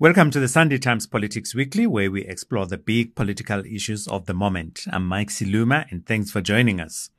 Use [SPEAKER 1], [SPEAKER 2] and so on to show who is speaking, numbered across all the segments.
[SPEAKER 1] Welcome to the Sunday Times Politics Weekly, where we explore the big political issues of the moment. I'm Mike Siluma, and thanks for joining us.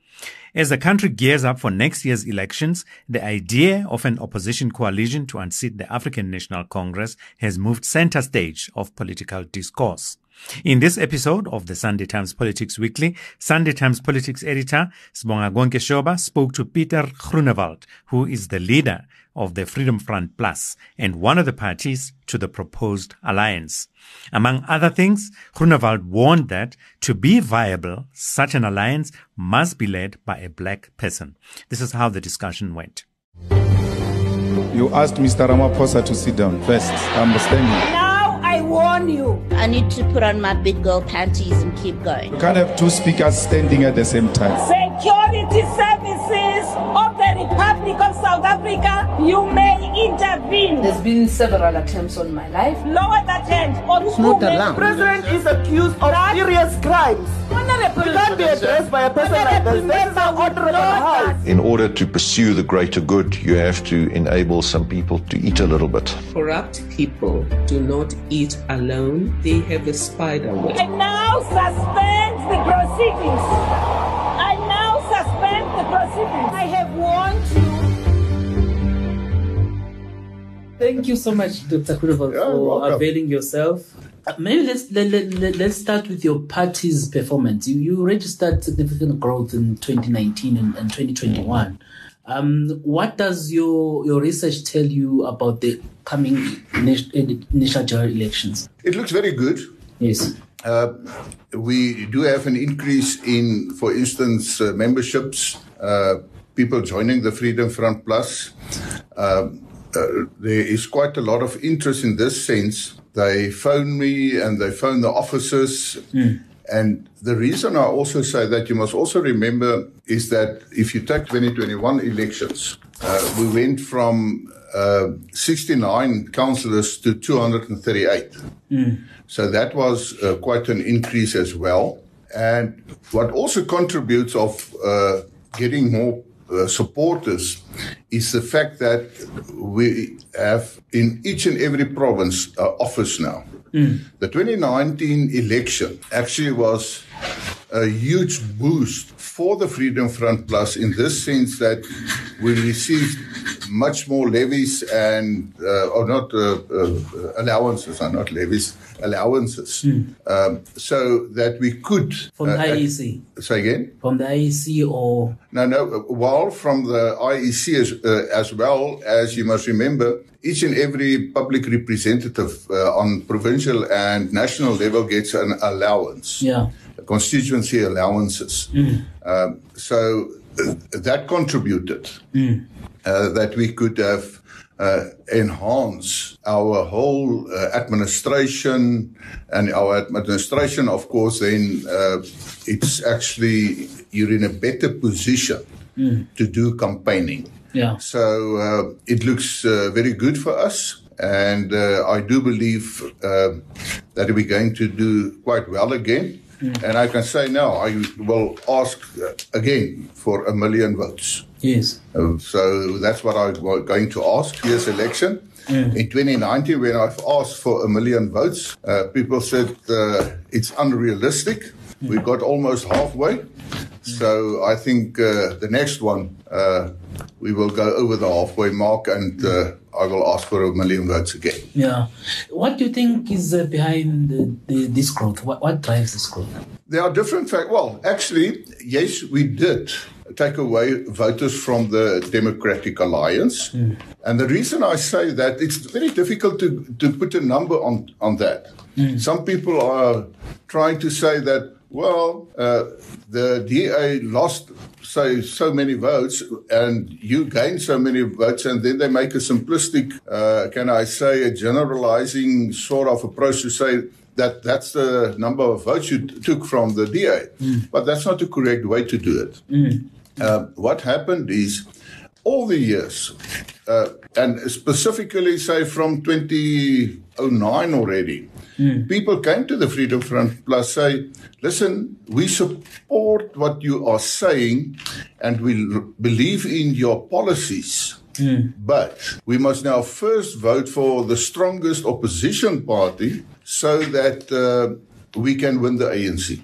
[SPEAKER 1] As the country gears up for next year's elections, the idea of an opposition coalition to unseat the African National Congress has moved center stage of political discourse. In this episode of the Sunday Times Politics Weekly, Sunday Times Politics editor Sibonga Gonke Shoba spoke to Pieter Groenewald, who is the leader of the Freedom Front Plus and one of the parties to the proposed alliance. Among other things, Groenewald warned that to be viable, such an alliance must be led by a black person. This is how the discussion went.
[SPEAKER 2] You asked Mr. Ramaphosa to sit down first. I'm standing.
[SPEAKER 3] Now I warn you.
[SPEAKER 4] I need to put on my big girl panties and keep going.
[SPEAKER 2] You can't have two speakers standing at the same time.
[SPEAKER 3] Security services of the Republic of South Africa, you may intervene.
[SPEAKER 5] There's been several attempts on my life.
[SPEAKER 3] Lower that hand. It's
[SPEAKER 5] not allowed.
[SPEAKER 6] The president is accused of serious crimes. He can't be addressed by a person like this. That's our honorable house.
[SPEAKER 7] In order to pursue the greater good, you have to enable some people to eat a little bit.
[SPEAKER 8] Corrupt people do not eat alone. They have a spider web.
[SPEAKER 3] I now suspend the proceedings. I now suspend the proceedings. I have warned you.
[SPEAKER 5] Thank you so much, Dr. Groenewald, for availing yourself. Maybe let's start with your party's performance. You registered significant growth in 2019 and 2021. What does your research tell you about the coming national general elections?
[SPEAKER 9] It looks very good.
[SPEAKER 5] Yes.
[SPEAKER 9] We do have an increase in, for instance, memberships, people joining the Freedom Front Plus. There is quite a lot of interest in this sense. They phone me and they phone the officers. And the reason I also say that, you must also remember, is that if you take 2021 elections, we went from 69 councillors to 238. So that was quite an increase as well. And what also contributes of getting more supporters is the fact that we have in each and every province office now. The 2019 election actually was a huge boost for the Freedom Front Plus in this sense that we received much more levies and, allowances, not levies, allowances, so that we could...
[SPEAKER 5] From the IEC?
[SPEAKER 9] Say again?
[SPEAKER 5] From the IEC or...
[SPEAKER 9] No, well, from the IEC as well as, you must remember, each and every public representative on provincial and national level gets an allowance.
[SPEAKER 5] Yeah.
[SPEAKER 9] Constituency allowances. So that contributed that we could have enhanced our whole administration. And our administration, of course, then it's actually, you're in a better position to do campaigning.
[SPEAKER 5] Yeah.
[SPEAKER 9] So it looks very good for us. And I do believe that we're going to do quite well again. And I can say now, I will ask again for 1 million votes.
[SPEAKER 5] Yes.
[SPEAKER 9] So that's what I'm going to ask this election. In 2019, when I've asked for 1 million votes, people said it's unrealistic. We got almost halfway. So I think the next one, we will go over the halfway mark and I will ask for 1 million votes again.
[SPEAKER 5] Yeah. What do you think is behind this growth? What drives this growth?
[SPEAKER 9] There are different factors. Well, actually, yes, we did take away voters from the Democratic Alliance. And the reason I say that, it's very difficult to put a number on that. Some people are trying to say that, well, the DA lost, say, so many votes and you gained so many votes, and then they make a simplistic, can I say, a generalizing sort of approach to say that that's the number of votes you took from the DA. But that's not the correct way to do it. What happened is, all the years, and specifically, say, from 2009 already, people came to the Freedom Front Plus say, listen, we support what you are saying and we believe in your policies. But we must now first vote for the strongest opposition party so that we can win the ANC.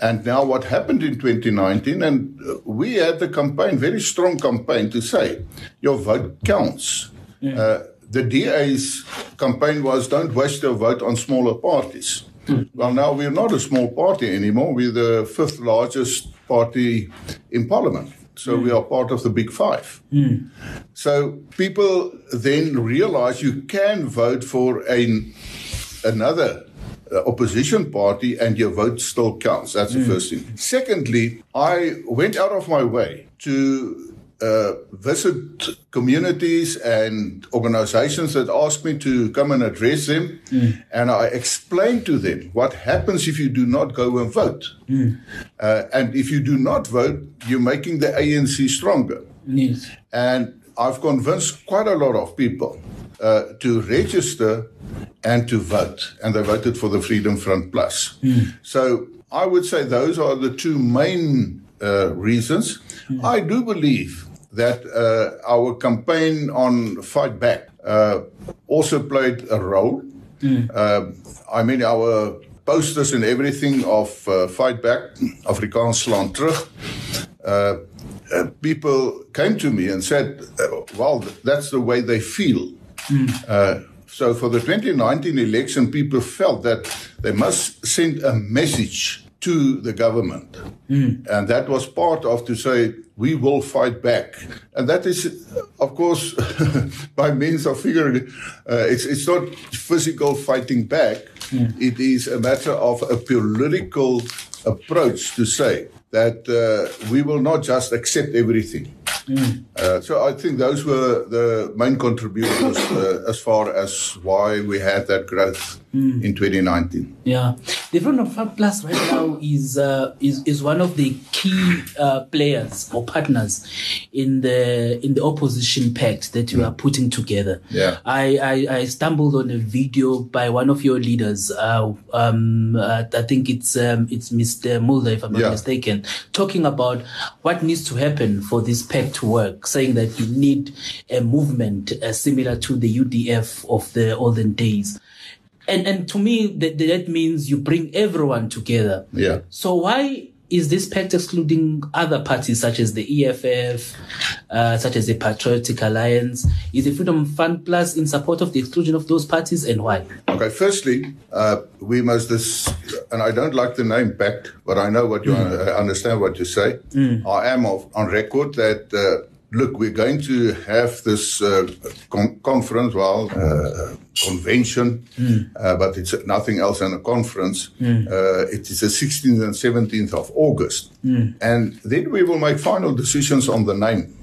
[SPEAKER 9] And now what happened in 2019, and we had the campaign, very strong campaign, to say, your vote counts. The DA's campaign was, don't waste your vote on smaller parties. Well, now we're not a small party anymore. We're the 5th largest party in Parliament. So we are part of the Big Five. So people then realize you can vote for another opposition party and your vote still counts. That's the first thing. Secondly, I went out of my way to visit communities and organizations that asked me to come and address them. And I explained to them what happens if you do not go and vote. And if you do not vote, you're making the ANC stronger.
[SPEAKER 5] Yes.
[SPEAKER 9] And I've convinced quite a lot of people to register and to vote. And they voted for the Freedom Front Plus. So I would say those are the two main reasons. I do believe that our campaign on Fight Back also played a role. I mean, our posters and everything of Fight Back, Afrikaans slaan terug, people came to me and said, well, that's the way they feel. So for the 2019 election, people felt that they must send a message to the government. And that was part of to say, we will fight back. And that is, of course, by means of figuring, it's not physical fighting back. It is a matter of a political approach to say that we will not just accept everything. So I think those were the main contributors as far as why we had that growth in 2019.
[SPEAKER 5] Yeah, the Freedom Front Plus right now is one of the key players or partners in the opposition pact that you are putting together.
[SPEAKER 9] Yeah,
[SPEAKER 5] I stumbled on a video by one of your leaders. I think it's Mr. Mulder, if I'm not mistaken, talking about what needs to happen for this pact to work, saying that you need a movement similar to the UDF of the olden days. And to me, that means you bring everyone together.
[SPEAKER 9] Yeah.
[SPEAKER 5] So why is this pact excluding other parties such as the EFF, such as the Patriotic Alliance? Is the Freedom Front Plus in support of the exclusion of those parties, and why?
[SPEAKER 9] Okay, firstly, we must, and I don't like the name pact, but I know what you understand what you say. I am on record that, look, we're going to have this conference, convention, but it's nothing else than a conference. It is the 16th and 17th of August. And then we will make final decisions on the name.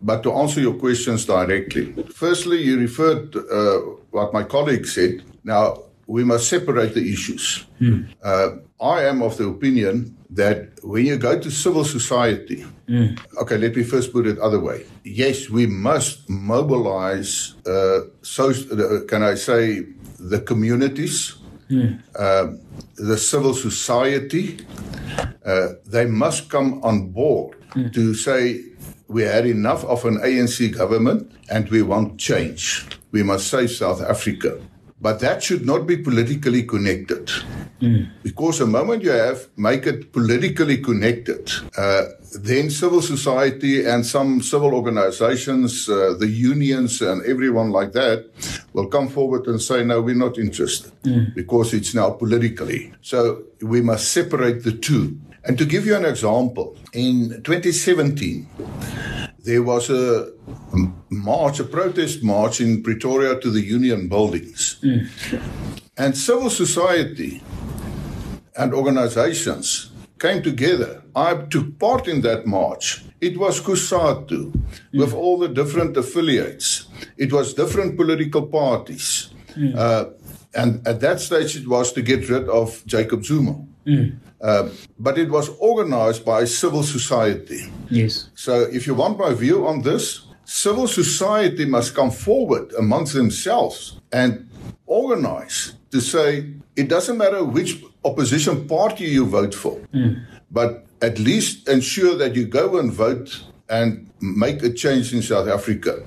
[SPEAKER 9] But to answer your questions directly, firstly, you referred what my colleague said. Now, we must separate the issues. I am of the opinion that when you go to civil society, okay, let me first put it other way. Yes, we must mobilize, can I say, the communities, the civil society. They must come on board to say, we had enough of an ANC government and we want change. We must save South Africa. But that should not be politically connected. Because the moment you make it politically connected, then civil society and some civil organizations, the unions and everyone like that will come forward and say, no, we're not interested because it's now politically. So we must separate the two. And to give you an example, in 2017, there was a protest march in Pretoria to the Union buildings. And civil society and organizations came together. I took part in that march. It was COSATU with all the different affiliates. It was different political parties. And at that stage, it was to get rid of Jacob Zuma. But it was organized by civil society.
[SPEAKER 5] Yes.
[SPEAKER 9] So if you want my view on this, civil society must come forward amongst themselves and organize to say, it doesn't matter which opposition party you vote for, but at least ensure that you go and vote and make a change in South Africa.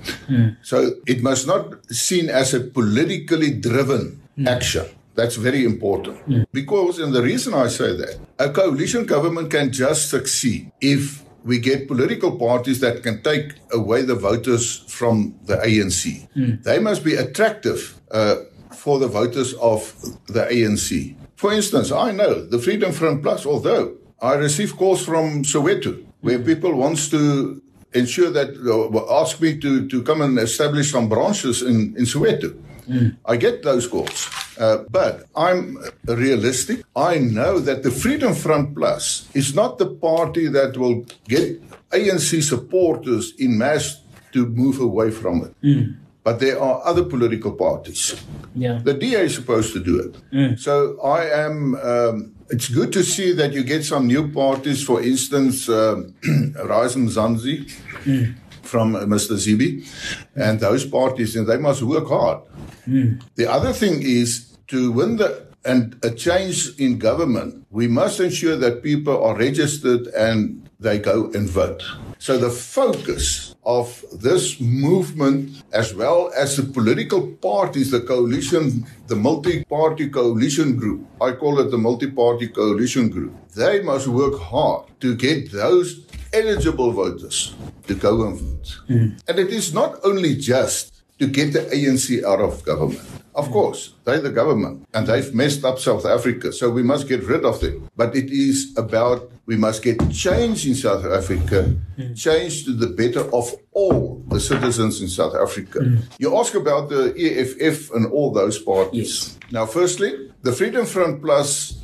[SPEAKER 9] So it must not be seen as a politically driven action. That's very important. Because, and the reason I say that, a coalition government can just succeed if we get political parties that can take away the voters from the ANC. They must be attractive for the voters of the ANC. For instance, I know the Freedom Front Plus, although I receive calls from Soweto where people wants to ensure that, ask me to come and establish some branches in Soweto. I get those calls. But I'm realistic. I know that the Freedom Front Plus is not the party that will get ANC supporters in mass to move away from it. But there are other political parties. The DA is supposed to do it. So I am... it's good to see that you get some new parties, for instance, Rise Mzansi from Mr. Zibi, and those parties, and they must work hard. The other thing is, to win a change in government, we must ensure that people are registered and they go and vote. So the focus of this movement, as well as the political parties, the coalition, the multi-party coalition group, I call it the multi-party coalition group, they must work hard to get those eligible voters to go and vote. And it is not only just to get the ANC out of government. Of course, they're the government and they've messed up South Africa, so we must get rid of them. But it is about, we must get change in South Africa, change to the better of all the citizens in South Africa. You ask about the EFF and all those parties. Now, firstly, the Freedom Front Plus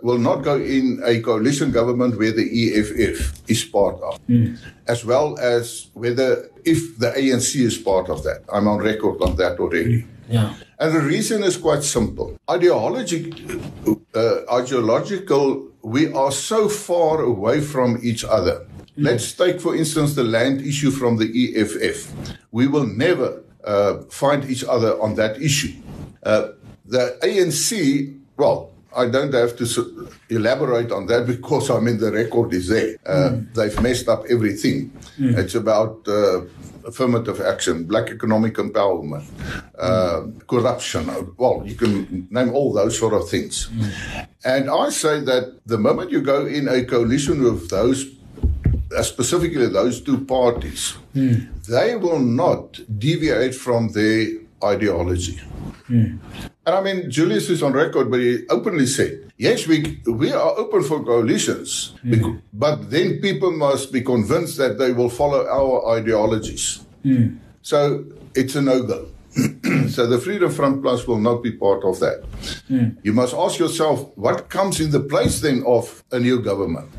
[SPEAKER 9] will not go in a coalition government where the EFF is part of, as well as whether if the ANC is part of that. I'm on record on that already. And the reason is quite simple. Ideological, we are so far away from each other. Let's take, for instance, the land issue from the EFF. We will never find each other on that issue. The ANC, well, I don't have to elaborate on that because, I mean, the record is there. They've messed up everything. It's about affirmative action, black economic empowerment, corruption. Well, you can name all those sort of things. And I say that the moment you go in a coalition with those, specifically those two parties, they will not deviate from their ideology. And I mean, Julius is on record, but he openly said, yes, we are open for coalitions, but then people must be convinced that they will follow our ideologies. So it's a no-go. So the Freedom Front Plus will not be part of that. You must ask yourself, what comes in the place then of a new government?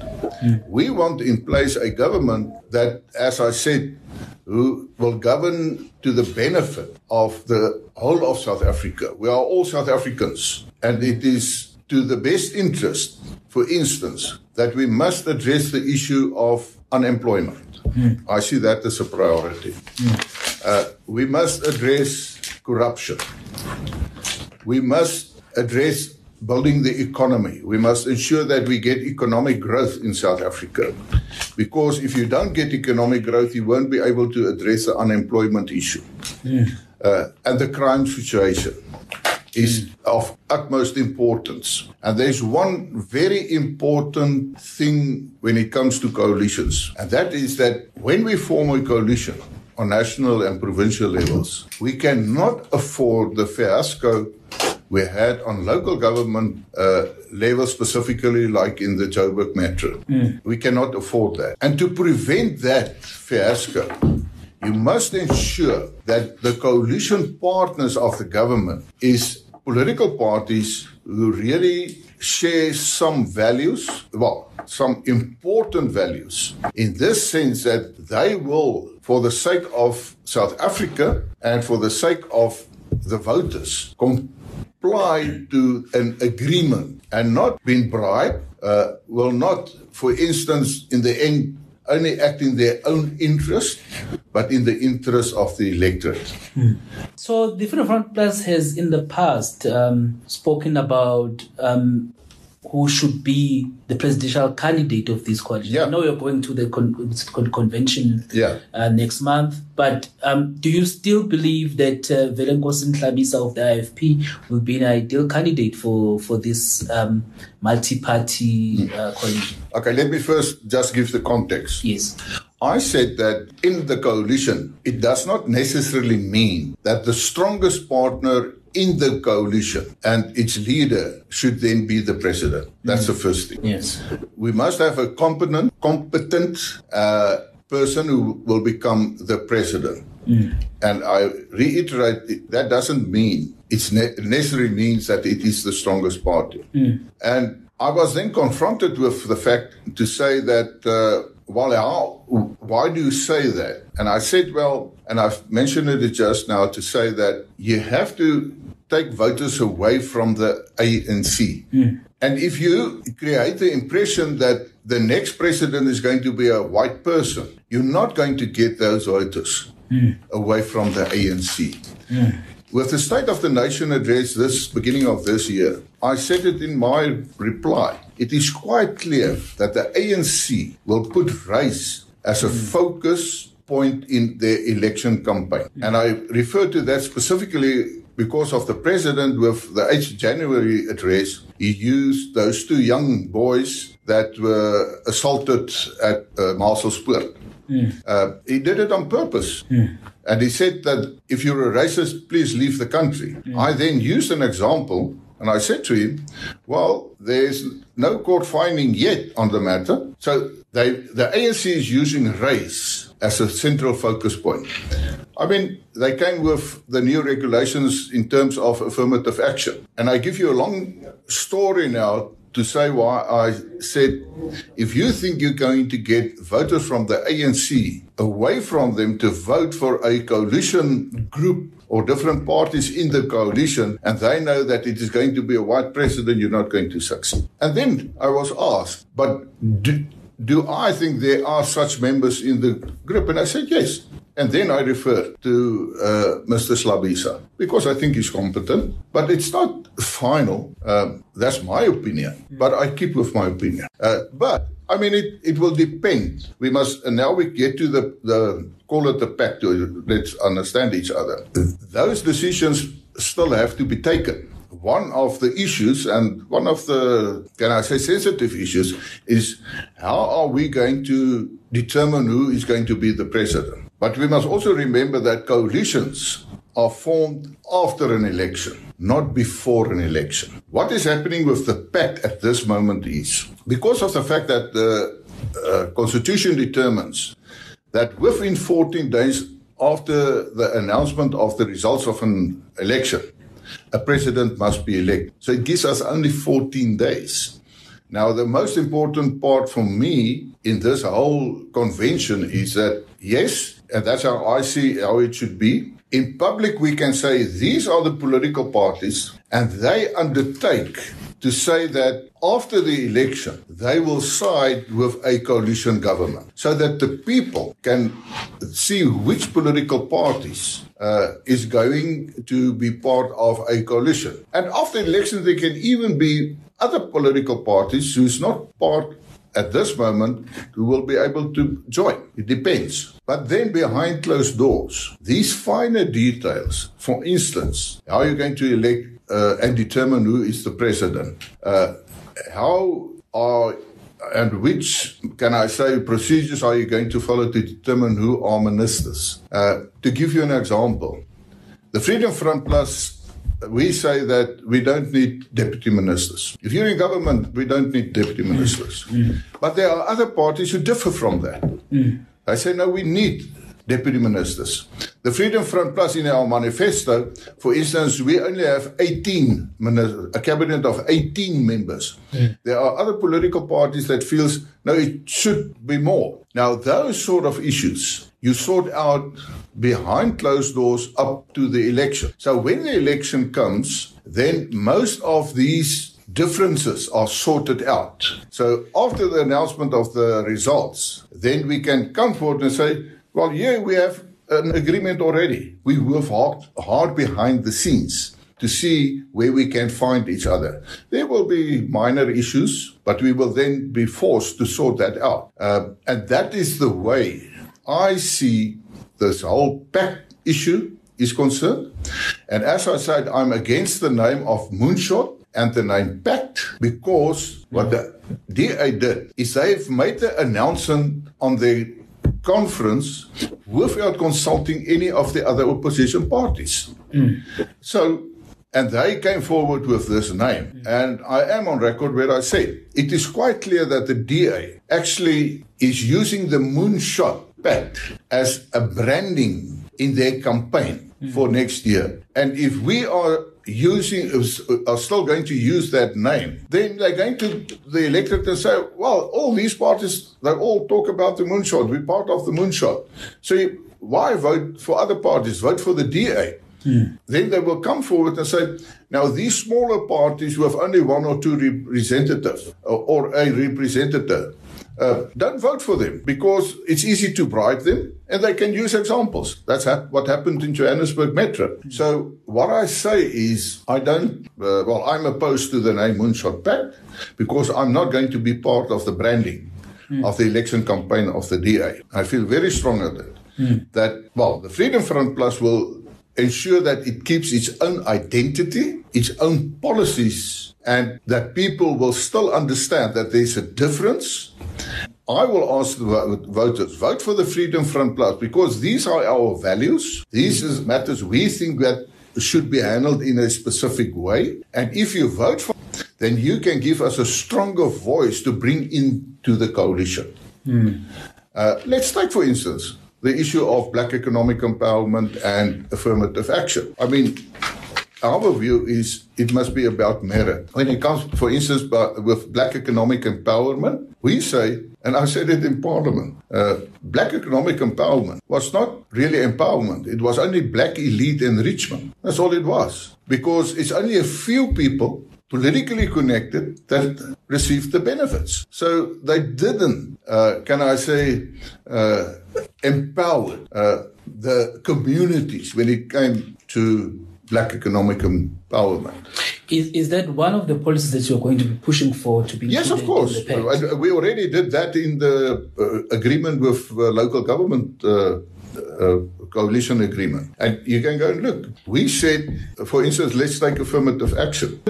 [SPEAKER 9] We want in place a government that, as I said, who will govern to the benefit of the whole of South Africa. We are all South Africans, and it is to the best interest, for instance, that we must address the issue of unemployment. I see that as a priority. We must address corruption. We must address building the economy. We must ensure that we get economic growth in South Africa. Because if you don't get economic growth, you won't be able to address the unemployment issue. And the crime situation is of utmost importance. And there's one very important thing when it comes to coalitions, and that is that when we form a coalition on national and provincial levels, we cannot afford the fiasco we had on local government level, specifically like in the Joburg Metro. We cannot afford that. And to prevent that fiasco, you must ensure that the coalition partners of the government is political parties who really share some values, well, some important values, in this sense that they will, for the sake of South Africa and for the sake of the voters, comply to an agreement and not being bribed, will not, for instance, in the end, only act in their own interest, but in the interest of the electorate.
[SPEAKER 5] So the Freedom Front Plus has in the past spoken about who should be the presidential candidate of this coalition.
[SPEAKER 9] Yeah.
[SPEAKER 5] I know you're going to the convention next month, but do you still believe that Velenkosi Nhlabisa of the IFP will be an ideal candidate for this multi-party coalition?
[SPEAKER 9] Okay, let me first just give the context.
[SPEAKER 5] Yes.
[SPEAKER 9] I said that in the coalition, it does not necessarily mean that the strongest partner in the coalition and its leader should then be the president. That's the first thing.
[SPEAKER 5] Yes.
[SPEAKER 9] We must have a competent person who will become the president. And I reiterate, that doesn't mean it necessarily means that it is the strongest party. And I was then confronted with the fact to say that, why do you say that? And I said, well, and I've mentioned it just now to say that you have to take voters away from the ANC. And if you create the impression that the next president is going to be a white person, you're not going to get those voters away from the ANC. With the State of the Nation address this beginning of this year, I said it in my reply. It is quite clear that the ANC will put race as a focus point in their election campaign. And I refer to that specifically because of the president with the 8th January address. He used those two young boys that were assaulted at Marcelspoort. He did it on purpose. And he said that if you're a racist, please leave the country. I then used an example, and I said to him, well, there's no court finding yet on the matter. So the ANC is using race as a central focus point. I mean, they came with the new regulations in terms of affirmative action. And I give you a long story now to say why I said, if you think you're going to get voters from the ANC away from them to vote for a coalition group or different parties in the coalition, and they know that it is going to be a white president, you're not going to succeed. And then I was asked, but do I think there are such members in the group? And I said, yes. And then I referred to Mr. Nhlabisa, because I think he's competent, but it's not final. That's my opinion, but I keep with my opinion. But, I mean, it will depend. We must, and now we get to the call it the pact, let's understand each other. Those decisions still have to be taken. One of the issues, and one of the, can I say, sensitive issues, is how are we going to determine who is going to be the president? But we must also remember that coalitions are formed after an election, not before an election. What is happening with the pact at this moment is, because of the fact that the Constitution determines that within 14 days after the announcement of the results of an election, a president must be elected. So it gives us only 14 days. Now, the most important part for me in this whole convention is that, yes, and that's how I see how it should be. In public, we can say these are the political parties, and they undertake to say that after the election, they will side with a coalition government so that the people can see which political parties is going to be part of a coalition. And after elections, there can even be other political parties who's not part at this moment who will be able to join. It depends. But then behind closed doors, these finer details, for instance, how you're going to elect and determine who is the president, how are and which, can I say, procedures are you going to follow to determine who are ministers? To give you an example, the Freedom Front Plus, we say that we don't need deputy ministers. If you're in government, we don't need deputy ministers. But there are other parties who differ from that. I say, no, we need deputy ministers. The Freedom Front Plus in our manifesto, for instance, we only have 18 ministers, a cabinet of 18 members. There are other political parties that feels, no, it should be more. Now, those sort of issues, you sort out behind closed doors up to the election. So when the election comes, then most of these differences are sorted out. So after the announcement of the results, then we can come forward and say, well, yeah, we have an agreement already. We work hard behind the scenes to see where we can find each other. There will be minor issues, but we will then be forced to sort that out. And that is the way I see this whole pact issue is concerned. And as I said, I'm against the name of Moonshot and the name Pact, because what the DA did is they've made the announcement on their conference without consulting any of the other opposition parties. So, and they came forward with this name. And I am on record where I say it is quite clear that the DA actually is using the Moonshot Pact as a branding in their campaign for next year. And if we are still going to use that name, then they're going to the electorate and say, well, all these parties, they all talk about the Moonshot. We're part of the Moonshot. So why vote for other parties? Vote for the DA. Then they will come forward and say, now these smaller parties who have only one or two representatives or a representative, don't vote for them because it's easy to bribe them and they can use examples. That's what happened in Johannesburg Metro. So what I say is I'm opposed to the name Moonshot Pact because I'm not going to be part of the branding of the election campaign of the DA. I feel very strong at it. That, the Freedom Front Plus will ensure that it keeps its own identity, its own policies, and that people will still understand that there's a difference. I will ask the voters, vote for the Freedom Front Plus because these are our values. These are matters we think that should be handled in a specific way. And if you vote for it, then you can give us a stronger voice to bring into the coalition. Let's take, for instance, the issue of black economic empowerment and affirmative action. I mean, our view is it must be about merit. When it comes, for instance, with black economic empowerment, we say, and I said it in Parliament, black economic empowerment was not really empowerment. It was only black elite enrichment. That's all it was. Because it's only a few people politically connected that received the benefits. So they didn't, empower the communities when it came to black economic empowerment.
[SPEAKER 5] Is that one of the policies that you're going to be pushing for to be included?
[SPEAKER 9] Yes, of course.
[SPEAKER 5] In the pact?
[SPEAKER 9] We already did that in the agreement with local government coalition agreement. And you can go and look. We said, for instance, let's take affirmative action.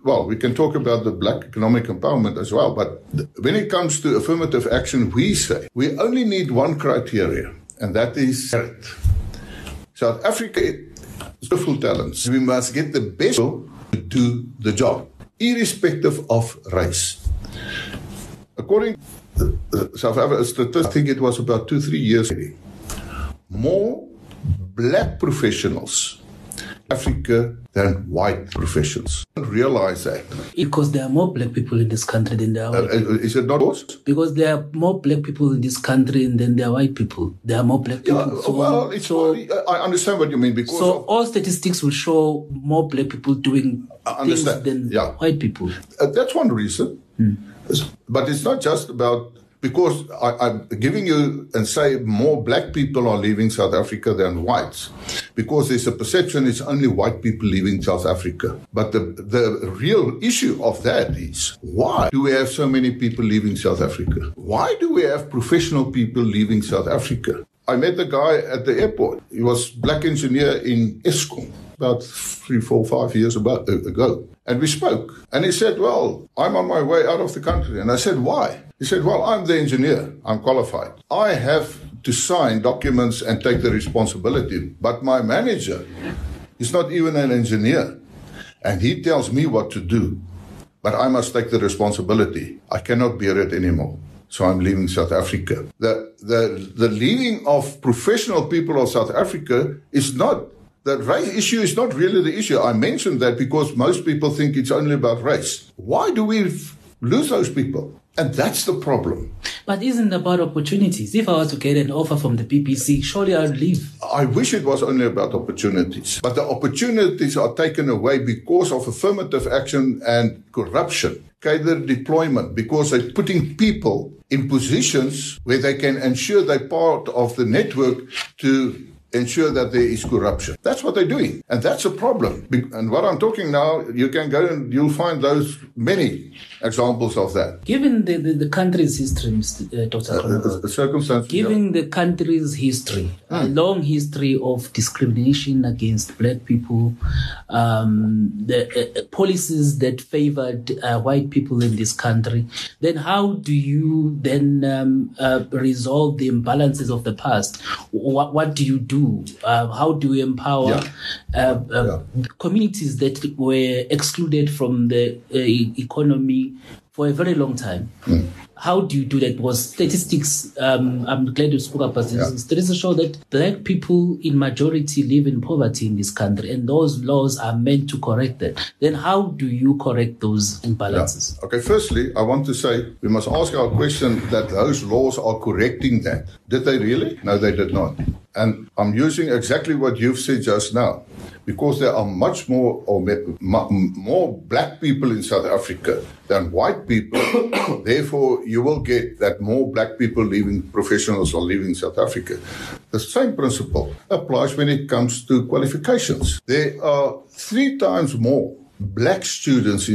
[SPEAKER 9] Well, we can talk about the black economic empowerment as well, but when it comes to affirmative action, we say we only need one criteria, and that is merit. South Africa is full talents. We must get the best people to do the job, irrespective of race. According to South Africa statistics, I think it was about 2-3 years ago, more black professionals in Africa than white professionals. I don't realize that.
[SPEAKER 5] Because there are more black people in this country than there are white people.
[SPEAKER 9] Is it not also?
[SPEAKER 5] Because there are more black people in this country than there are white people. There are more black people.
[SPEAKER 9] Yeah, I understand what you mean. Because
[SPEAKER 5] all statistics will show more black people doing things than white people.
[SPEAKER 9] That's one reason. But it's not just about... Because I'm giving you and say more black people are leaving South Africa than whites. Because there's a perception it's only white people leaving South Africa. But the real issue of that is, why do we have so many people leaving South Africa? Why do we have professional people leaving South Africa? I met a guy at the airport. He was black engineer in Eskom about 3, 4, 5 years ago. And we spoke. And he said, well, I'm on my way out of the country. And I said, why? He said, well, I'm the engineer. I'm qualified. I have to sign documents and take the responsibility. But my manager is not even an engineer. And he tells me what to do. But I must take the responsibility. I cannot bear it anymore. So I'm leaving South Africa. The leaving of professional people of South Africa is not... The race issue is not really the issue. I mentioned that because most people think it's only about race. Why do we lose those people? And that's the problem.
[SPEAKER 5] But isn't it about opportunities? If I was to get an offer from the PPC, surely I'd leave.
[SPEAKER 9] I wish it was only about opportunities. But the opportunities are taken away because of affirmative action and corruption. Cadre deployment, because they're putting people in positions where they can ensure they're part of the network to ensure that there is corruption. That's what they're doing. And that's a problem. And what I'm talking now, you can go and you'll find those many examples of that.
[SPEAKER 5] Given the country's history, Dr.
[SPEAKER 9] The circumstances.
[SPEAKER 5] Given the country's history, a long history of discrimination against black people, the policies that favored white people in this country, then how do you then resolve the imbalances of the past? What do you do? How do you empower communities that were excluded from the economy for a very long time? How do you do that? Because statistics, I'm glad you spoke about this. Statistics show that black people in majority live in poverty in this country, and those laws are meant to correct that. Then how do you correct those imbalances?
[SPEAKER 9] Okay, firstly, I want to say we must ask our question that those laws are correcting that. Did they really? No, they did not. And I'm using exactly what you've said just now, because there are much more more black people in South Africa than white people. Therefore, you will get that more black people professionals are leaving South Africa. The same principle applies when it comes to qualifications. There are 3 times more black students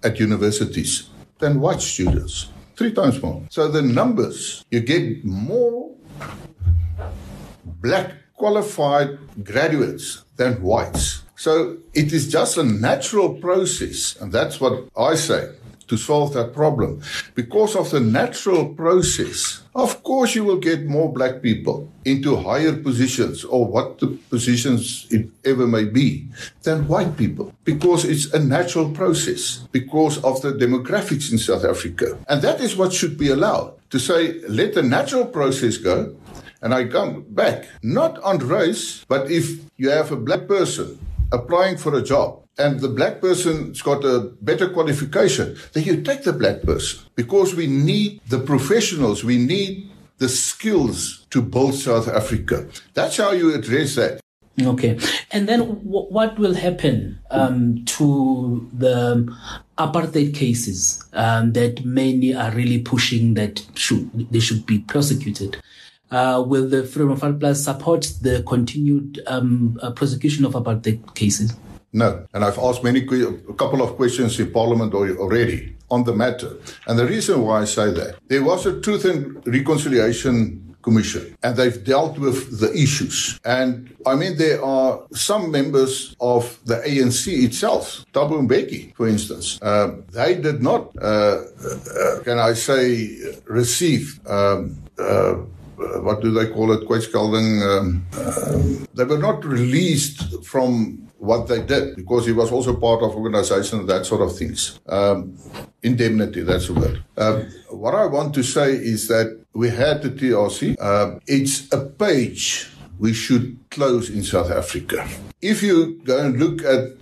[SPEAKER 9] at universities than white students. 3 times more. So the numbers, you get more black qualified graduates than whites. So it is just a natural process, and that's what I say, to solve that problem. Because of the natural process, of course you will get more black people into higher positions, or what the positions it ever may be, than white people. Because it's a natural process, because of the demographics in South Africa. And that is what should be allowed, to say, let the natural process go. And I come back, not on race, but if you have a black person applying for a job and the black person's got a better qualification, then you take the black person. Because we need the professionals, we need the skills to build South Africa. That's how you address that.
[SPEAKER 5] Okay. And then what will happen to the apartheid cases that many are really pushing that they should be prosecuted? Will the Freedom Fund Plus support the continued prosecution of apartheid cases?
[SPEAKER 9] No. And I've asked a couple of questions in Parliament already on the matter. And the reason why I say that, there was a Truth and Reconciliation Commission, and they've dealt with the issues. And I mean, there are some members of the ANC itself, Thabo Mbeki, for instance, they did not, can I say, receive what do they call it? Kwytskelding. They were not released from what they did, because he was also part of organization and that sort of things. Indemnity, that's the word. What I want to say is that we had the TRC. It's a page we should close in South Africa. If you go and look at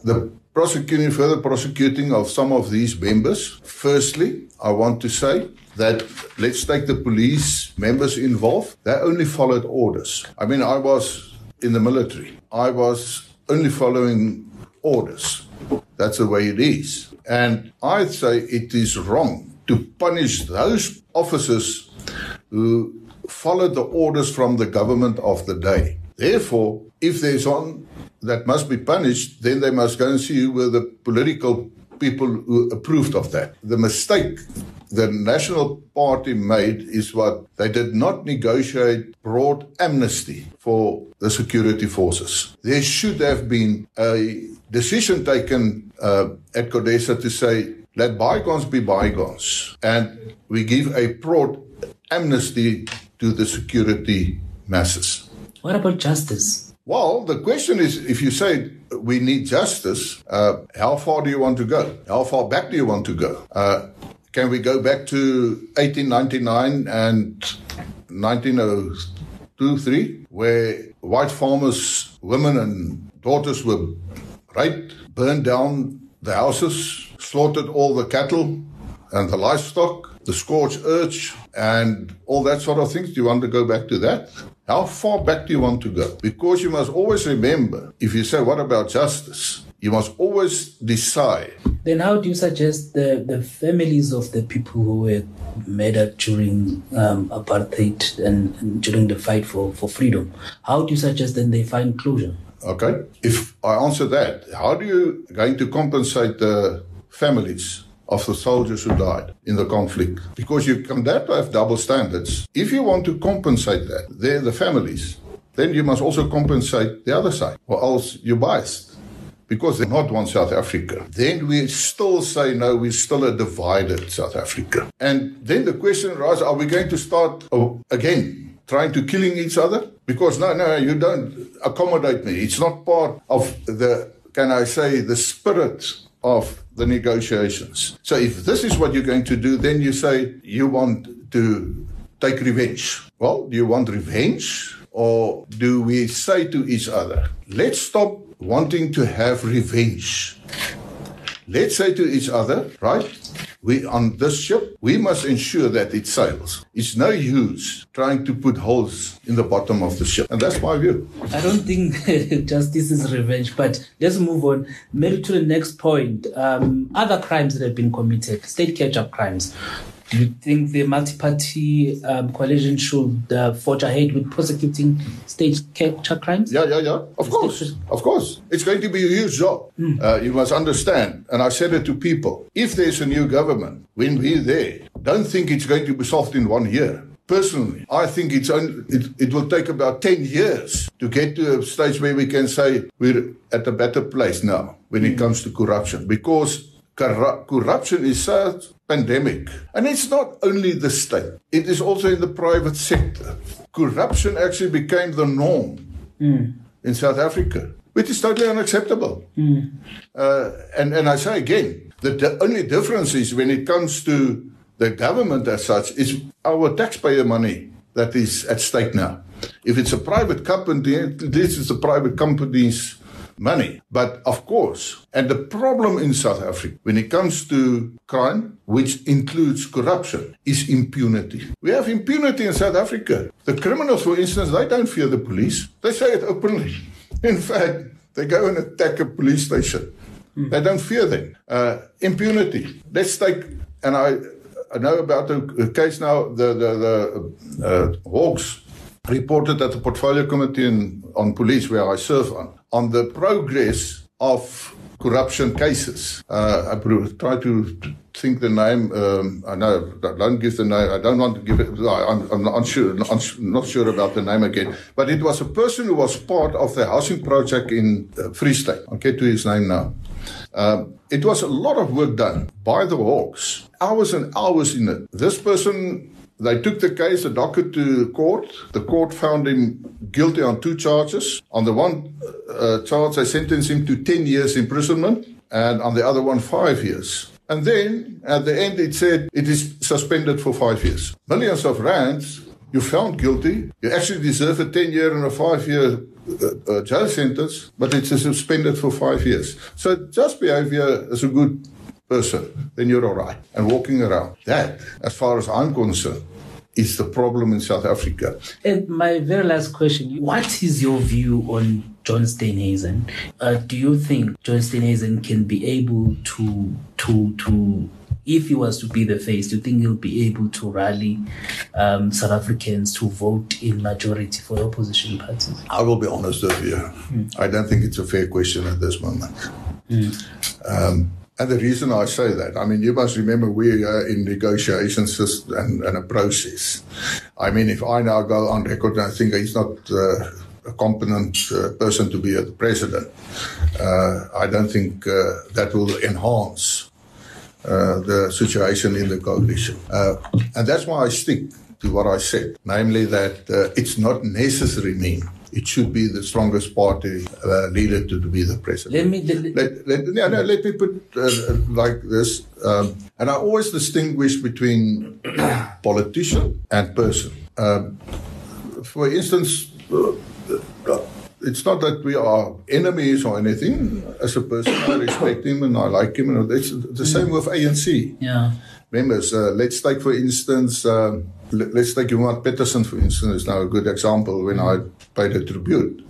[SPEAKER 9] the further prosecuting of some of these members, firstly, I want to say that let's take the police members involved. They only followed orders. I mean, I was in the military. I was only following orders. That's the way it is. And I'd say it is wrong to punish those officers who followed the orders from the government of the day. Therefore, if there's one that must be punished, then they must go and see who were the political people who approved of that. The mistake the National Party made is what they did not negotiate broad amnesty for the security forces. There should have been a decision taken at CODESA to say, let bygones be bygones, and we give a broad amnesty to the security masses.
[SPEAKER 5] What about justice?
[SPEAKER 9] Well, the question is, if you say we need justice, how far do you want to go? How far back do you want to go? Can we go back to 1899 and 1902-3, where white farmers, women and daughters were raped, burned down the houses, slaughtered all the cattle and the livestock, the scorched earth, and all that sort of things? Do you want to go back to that? How far back do you want to go? Because you must always remember, if you say, what about justice? You must always decide.
[SPEAKER 5] Then how do you suggest the families of the people who were murdered during apartheid and during the fight for freedom. How do you suggest then they find closure?
[SPEAKER 9] Okay. If I answer that, how do you going to compensate the families of the soldiers who died in the conflict? Because you can dare to have double standards. If you want to compensate that, they're the families, then you must also compensate the other side, or else you're biased. Because they're not one South Africa. Then we still say, no, we're still a divided South Africa. And then the question arises, are we going to start again trying to killing each other? Because no, you don't accommodate me. It's not part of the, can I say, the spirit of the negotiations. So if this is what you're going to do, then you say you want to take revenge. Well, do you want revenge? Or do we say to each other, let's stop wanting to have revenge. Let's say to each other, right, we on this ship, we must ensure that it sails. It's no use trying to put holes in the bottom of the ship. And that's my view.
[SPEAKER 5] I don't think justice is revenge, but let's move on. Maybe to the next point. Other crimes that have been committed, state catch-up crimes. Do you think the multi-party coalition should forge ahead with prosecuting state capture crimes?
[SPEAKER 9] Yeah. Of course. It's going to be a huge job. You must understand, and I said it to people, if there's a new government, when we're there, don't think it's going to be solved in 1 year. Personally, I think it will take about 10 years to get to a stage where we can say we're at a better place now when it comes to corruption, because corruption is such pandemic. And it's not only the state, it is also in the private sector. Corruption actually became the norm in South Africa, which is totally unacceptable. And I say again, the only difference is when it comes to the government as such, is our taxpayer money that is at stake now. If it's a private company, this is the private company's money. But of course, and the problem in South Africa when it comes to crime, which includes corruption, is impunity. We have impunity in South Africa. The criminals, for instance, they don't fear the police. They say it openly. In fact, they go and attack a police station. They don't fear them. Impunity. Let's take, and I know about the case now, the Hawks reported at the Portfolio Committee on Police, where I serve on the progress of corruption cases. I try to think the name. I know, don't give the name. I don't want to give it. I'm not sure about the name again. But it was a person who was part of the housing project in Free State. I'll get to his name now. It was a lot of work done by the Hawks. Hours and hours in it. This person, they took the case, the docket to court. The court found him guilty on 2 charges. On the one charge, they sentenced him to 10 years imprisonment, and on the other one, 5 years. And then, at the end, it said it is suspended for 5 years. Millions of rands, you found guilty. You actually deserve a 10-year and a 5-year jail sentence, but it's suspended for 5 years. So just behavior as a good person, then you're all right. And walking around. That, as far as I'm concerned, is the problem in South Africa. And
[SPEAKER 5] my very last question, what is your view on John Steenhuisen? Do you think John Steenhuisen can be able to if he was to be the face, do you think he'll be able to rally South Africans to vote in majority for the opposition parties?
[SPEAKER 9] I will be honest with you. I don't think it's a fair question at this moment. And the reason I say that, I mean, you must remember we are in negotiations and a process. I mean, if I now go on record and I think he's not a competent person to be the president, I don't think that will enhance the situation in the coalition. And that's why I stick to what I said, namely that it's not necessarily mean it should be the strongest party leader to be the president. Let me put like this. And I always distinguish between politician and person. For instance, it's not that we are enemies or anything. As a person, I respect him and I like him. And it's the same with ANC.
[SPEAKER 5] Yeah.
[SPEAKER 9] Members, let's take, for instance, let's take Johan Peterson, for instance, is now a good example when I paid a tribute.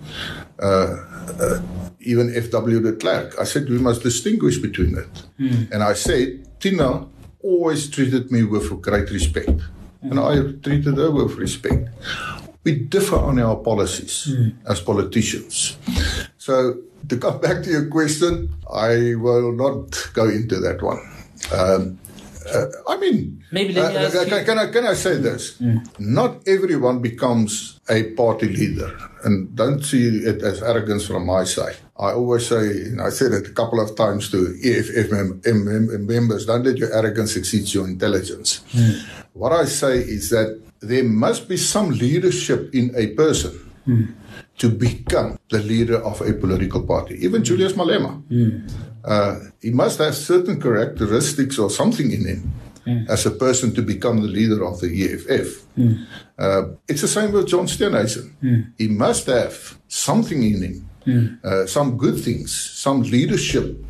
[SPEAKER 9] Even F.W. de Klerk, I said we must distinguish between it. And I said, Tina always treated me with great respect. And I treated her with respect. We differ on our policies as politicians. So, to come back to your question, I will not go into that one.
[SPEAKER 5] Maybe let me ask you.
[SPEAKER 9] Can I say this? Not everyone becomes a party leader, and don't see it as arrogance from my side. I always say, and I said it a couple of times to EFF members, don't let your arrogance exceed your intelligence. What I say is that there must be some leadership in a person to become the leader of a political party. Even Julius Malema. He must have certain characteristics or something in him as a person to become the leader of the EFF. It's the same with John Steenhuisen. He must have something in him, some good things, some leadership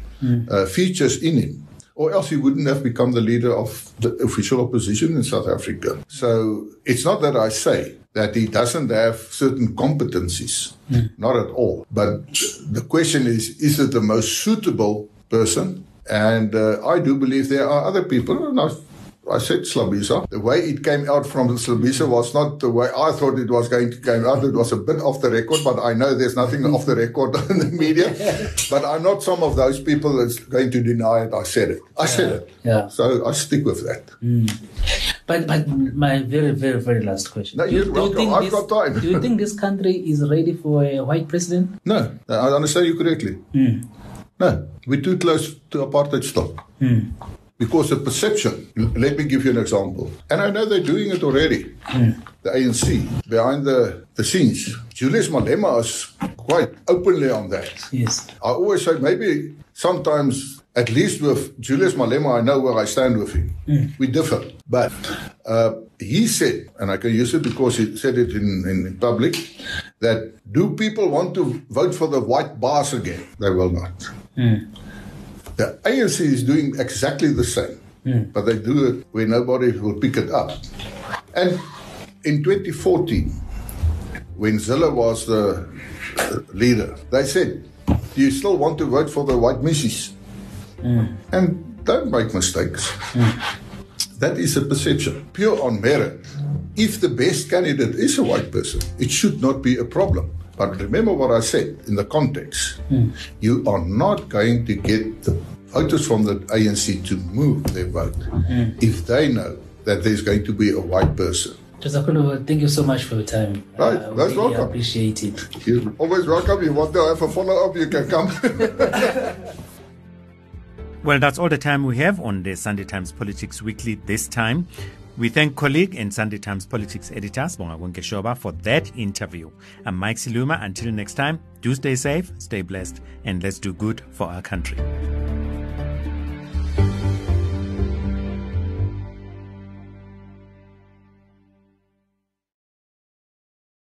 [SPEAKER 9] features in him. Or else he wouldn't have become the leader of the official opposition in South Africa. So it's not that I say that he doesn't have certain competencies. Not at all. But the question is it the most suitable person? And I do believe there are other people. And I said Slabisa. The way it came out from Slabisa was not the way I thought it was going to come out. It was a bit off the record, but I know there's nothing off the record in the media. But I'm not some of those people that's going to deny it. I said it. I said it.
[SPEAKER 5] Yeah.
[SPEAKER 9] So I stick with that.
[SPEAKER 5] But my very, very, very last question.
[SPEAKER 9] No, you're welcome. I've got time.
[SPEAKER 5] Do you think this country is ready for a white president?
[SPEAKER 9] No. I understand you correctly. No. We're too close to apartheid stop. Because the perception, let me give you an example. And I know they're doing it already. The ANC, behind the scenes. Julius Malema is quite openly on that.
[SPEAKER 5] Yes.
[SPEAKER 9] I always say maybe sometimes, at least with Julius Malema, I know where I stand with him. We differ. But he said, and I can use it because he said it in public, that do people want to vote for the white bars again? They will not. The ANC is doing exactly the same, but they do it where nobody will pick it up. And in 2014, when Zille was the leader, they said, do you still want to vote for the white missies? And don't make mistakes. That is a perception, pure on merit. If the best candidate is a white person, it should not be a problem. But remember what I said in the context. You are not going to get the voters from the ANC to move their vote if they know that there's going to be a white person.
[SPEAKER 5] Thank you so much for your time.
[SPEAKER 9] Right, that's
[SPEAKER 5] really
[SPEAKER 9] welcome.
[SPEAKER 5] Appreciate it.
[SPEAKER 9] You're always welcome. You want to have a follow-up, you can come.
[SPEAKER 1] Well, that's all the time we have on the Sunday Times Politics Weekly this time. We thank colleague and Sunday Times Politics editor Sibonga Shoba for that interview. I'm Mike Siluma. Until next time, do stay safe, stay blessed, and let's do good for our country.